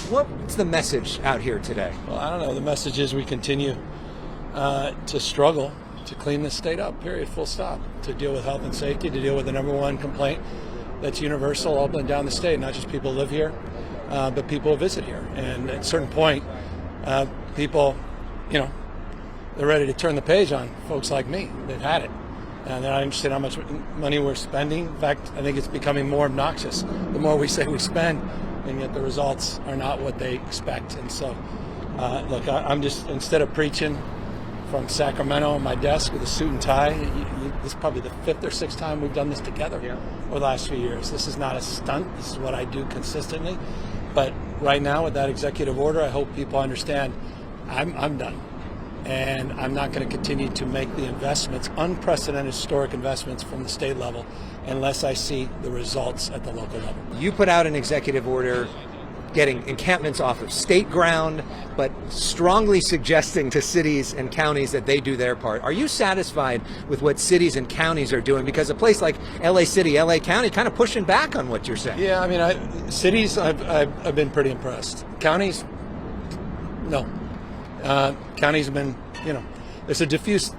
What's the message out here today? Well, I don't know. The message is we continue to struggle to clean this state up, period, full stop, to deal with health and safety, to deal with the number one complaint that's universal up and down the state, not just people who live here, but people who visit here. And at a certain point, people, they're ready to turn the page on folks like me. They've had it. And they're not interested in how much money we're spending. In fact, I think it's becoming more obnoxious the more we say we spend, and yet the results are not what they expect. And so, look, I'm just, instead of preaching from Sacramento on my desk with a suit and tie, this is probably the 5th or 6th time we've done this together over the last few years. This is not a stunt. This is what I do consistently. But right now with that executive order, I hope people understand I'm done. And I'm not going to continue to make the investments, unprecedented historic investments from the state level, unless I see the results at the local level. You put out an executive order getting encampments off of state ground, but strongly suggesting to cities and counties that they do their part. Are you satisfied with what cities and counties are doing? Because a place like LA City, LA County, kind of pushing back on what you're saying. Yeah, I mean, cities, I've been pretty impressed. Counties, no. Counties have been, there's a diffuse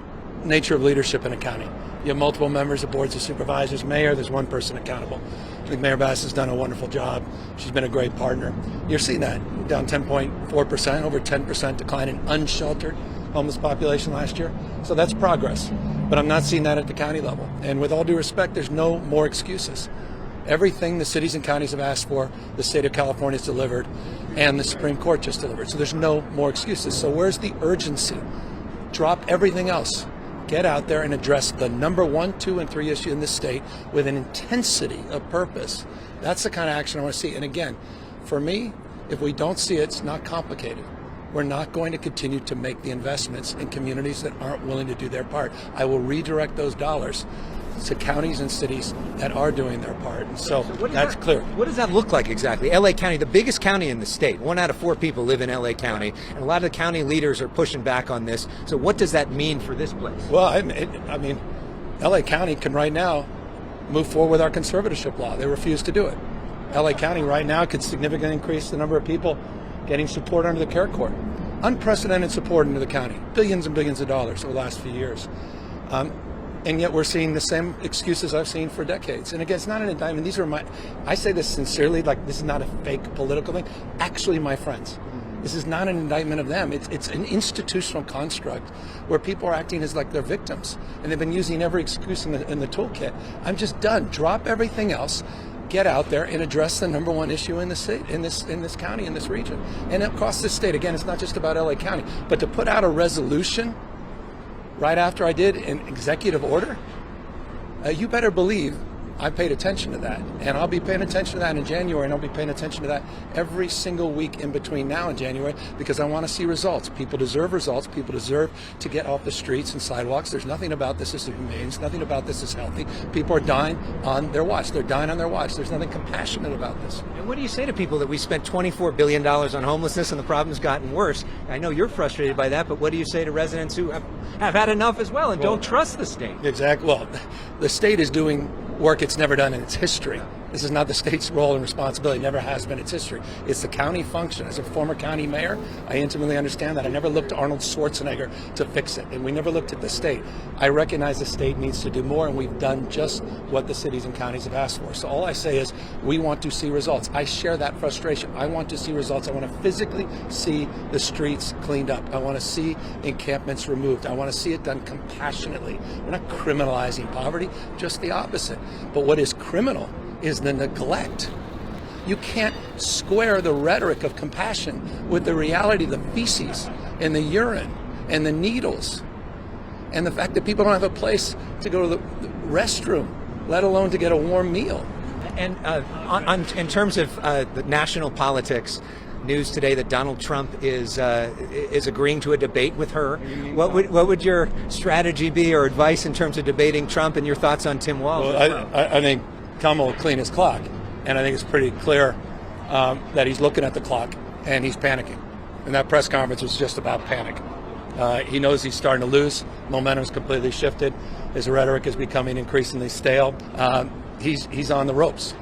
nature of leadership in a county. You have multiple members of boards of supervisors, mayor, there's one person accountable. I think Mayor Bass has done a wonderful job. She's been a great partner. You're seeing that, down 10.4%, over 10% decline in unsheltered homeless population last year. So that's progress. But I'm not seeing that at the county level. And with all due respect, there's no more excuses. Everything the cities and counties have asked for, the state of California has delivered, and the Supreme Court just delivered. So there's no more excuses. So where's the urgency? Drop everything else. Get out there and address the number 1, 2, and 3 issue in this state with an intensity of purpose. That's the kind of action I want to see. And again, for me, if we don't see it, it's not complicated. We're not going to continue to make the investments in communities that aren't willing to do their part. I will redirect those dollars to counties and cities that are doing their part. And so that's clear. What does that look like exactly? LA County, the biggest county in the state. 1 out of 4 people live in LA County, and a lot of the county leaders are pushing back on this. So what does that mean for this place? Well, I mean, LA County can right now move forward with our conservatorship law. They refuse to do it. LA County right now could significantly increase the number of people getting support under the CARE Court. Unprecedented support into the county, billions and billions of dollars over the last few years. And yet we're seeing the same excuses I've seen for decades. And again, it's not an indictment. These are I say this sincerely, like this is not a fake political thing. Actually, my friends, this is not an indictment of them. It's an institutional construct where people are acting as like they're victims. And they've been using every excuse in the toolkit. I'm just done. Drop everything else. Get out there and address the number 1 issue in the state, in this county, in this region. And across the state. Again, it's not just about LA County. But to put out a resolution right after I did an executive order, you better believe I paid attention to that. And I'll be paying attention to that in January, and I'll be paying attention to that every single week in between now and January, because I want to see results. People deserve results. People deserve to get off the streets and sidewalks. There's nothing about this is humane. There's nothing about this is healthy. People are dying on their watch. They're dying on their watch. There's nothing compassionate about this. And what do you say to people that we spent $24 billion on homelessness and the problem's gotten worse? I know you're frustrated by that, but what do you say to residents who have had enough as well and don't trust the state? Exactly. Well, the state is doing work it's never done in its history. This is not the state's role and responsibility. It never has been its history. It's the county function. As a former county mayor, I intimately understand that. I never looked to Arnold Schwarzenegger to fix it, and we never looked at the state. I recognize the state needs to do more, and we've done just what the cities and counties have asked for. So all I say is we want to see results. I share that frustration. I want to see results. I want to physically see the streets cleaned up. I want to see encampments removed. I want to see it done compassionately. We're not criminalizing poverty, just the opposite. But what is criminal is the neglect. You can't square the rhetoric of compassion with the reality of the feces and the urine and the needles and the fact that people don't have a place to go to the restroom, let alone to get a warm meal. And in terms of the national politics, news today that Donald Trump is agreeing to a debate with her. What would your strategy be or advice in terms of debating Trump, and your thoughts on Tim Walz? Well, I think Kamala will clean his clock, and I think it's pretty clear that he's looking at the clock and he's panicking. And that press conference was just about panic. He knows he's starting to lose. Momentum's completely shifted. His rhetoric is becoming increasingly stale. He's on the ropes.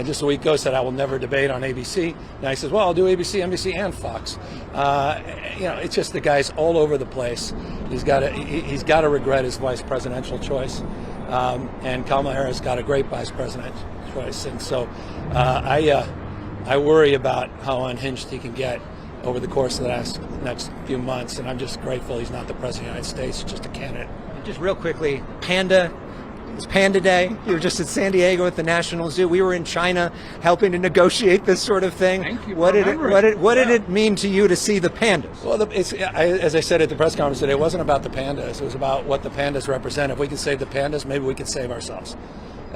just a week ago said I will never debate on ABC. Now he says, well, I'll do ABC, NBC, and Fox. It's just the guy's all over the place. He's got to regret his vice presidential choice, and Kamala Harris got a great vice president choice. And so I worry about how unhinged he can get over the course of the next few months. And I'm just grateful he's not the president of the United States, just a candidate. Just real quickly, it's Panda Day. You were just at San Diego at the National Zoo. We were in China helping to negotiate this sort of thing. Thank you. What did it mean to you to see the pandas? Well, as I said at the press conference today, it wasn't about the pandas. It was about what the pandas represent. If we can save the pandas, maybe we can save ourselves.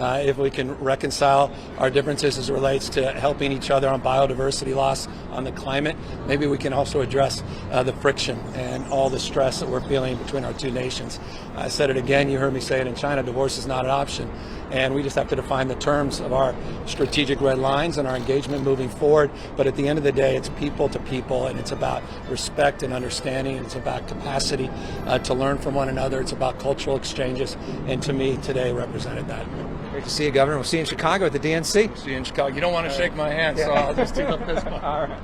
If we can reconcile our differences as it relates to helping each other on biodiversity loss, on the climate, maybe we can also address the friction and all the stress that we're feeling between our two nations. I said it again, you heard me say it in China, divorce is not an option. And we just have to define the terms of our strategic red lines and our engagement moving forward. But at the end of the day, it's people to people, and it's about respect and understanding, and it's about capacity to learn from one another. It's about cultural exchanges, and to me, today represented that. Great to see you, Governor. We'll see you in Chicago at the DNC. See you in Chicago. You don't want to shake my hand, so I'll just take up this one. All right.